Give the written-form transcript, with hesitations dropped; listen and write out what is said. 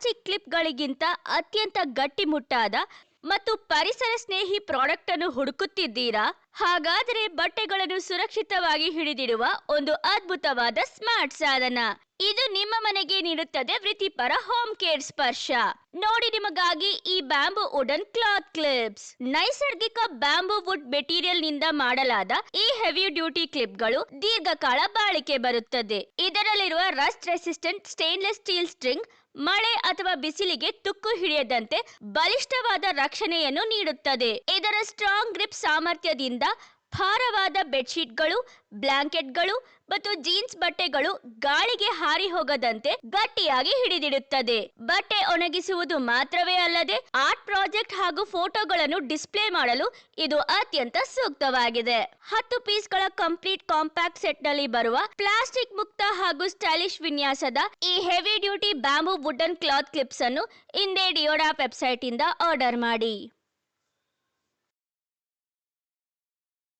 Plastic ಕ್ಲಿಪ್ಗಳಿಗಿಂತ ಅತ್ಯಂತ ಗಟ್ಟಿಮುಟ್ಟಾದ ಮತ್ತು ಪರಿಸರ ಸ್ನೇಹಿ ಪ್ರಾಡಕ್ಟ್ ಅನ್ನು ಹುಡುಕುತ್ತಿದ್ದೀರಾ? ಹಾಗಾದರೆ ಬಟ್ಟೆಗಳನ್ನು ಸುರಕ್ಷಿತವಾಗಿ ಹಿಡಿದಿಡುವ ಒಂದು ಅದ್ಭುತವಾದ ಸ್ಮಾರ್ಟ್ ಸಾಧನ. ಇದು ನಿಮ್ಮ ಮನೆಗೆ ನೀಡುತ್ತದೆ ವೃತ್ತಿಪರ ಹೋಮ್ ಕೇರ್ ಸ್ಪರ್ಶ. ನೋಡಿ, ನಿಮಗಾಗಿ ಈ ಬ್ಯಾಂಬೂ ವುಡನ್ ಕ್ಲಾತ್ ಕ್ಲಿಪ್ಸ್. ನೈಸರ್ಗಿಕ ಬ್ಯಾಂಬೂ ವುಡ್ ಮೆಟೀರಿಯಲ್ ನಿಂದ ಮಾಡಲಾದ ಈ ಹೆವಿ ಡ್ಯೂಟಿ ಕ್ಲಿಪ್ಗಳು ದೀರ್ಘಕಾಲ ಬಾಳಿಕೆ ಬರುತ್ತದೆ. ಇದರಲ್ಲಿರುವ Rust resistant stainless steel string ಮಳೆ ಅಥವಾ ಬಿಸಿಲಿಗೆ ತುಕ್ಕು ಹಿಡಿಯದಂತೆ ಬಲಿಷ್ಠವಾದ ರಕ್ಷಣೆಯನ್ನು ನೀಡುತ್ತದೆ. ಇದರ ಸ್ಟ್ರಾಂಗ್ ಗ್ರಿಪ್ ಸಾಮರ್ಥ್ಯದಿಂದ ಭಾರವಾದ ಬೆಡ್ಶೀಟ್ಗಳು, ಬ್ಲಾಂಕೆಟ್ಗಳು ಮತ್ತು ಜೀನ್ಸ್ ಬಟ್ಟೆಗಳು ಗಾಳಿಗೆ ಹಾರಿ ಹೋಗದಂತೆ ಗಟ್ಟಿಯಾಗಿ ಹಿಡಿದಿಡುತ್ತದೆ. ಬಟ್ಟೆ ಒಣಗಿಸುವುದು ಮಾತ್ರವೇ ಅಲ್ಲದೆ ಆರ್ಟ್ ಪ್ರಾಜೆಕ್ಟ್ ಹಾಗೂ ಫೋಟೋಗಳನ್ನು ಡಿಸ್ಪ್ಲೇ ಮಾಡಲು ಇದು ಅತ್ಯಂತ ಸೂಕ್ತವಾಗಿದೆ. 10 ಪೀಸ್ಗಳ ಕಂಪ್ಲೀಟ್ ಕಾಂಪ್ಯಾಕ್ಟ್ ಸೆಟ್ ನಲ್ಲಿ ಬರುವ ಪ್ಲಾಸ್ಟಿಕ್ ಮುಕ್ತ ಹಾಗೂ ಸ್ಟೈಲಿಶ್ ವಿನ್ಯಾಸದ ಈ heavy duty bamboo wooden cloth clips ಅನ್ನು ಇಂದೇ ಡಿಯೋಡಾ ವೆಬ್ಸೈಟ್ ಇಂದ ಆರ್ಡರ್ ಮಾಡಿ.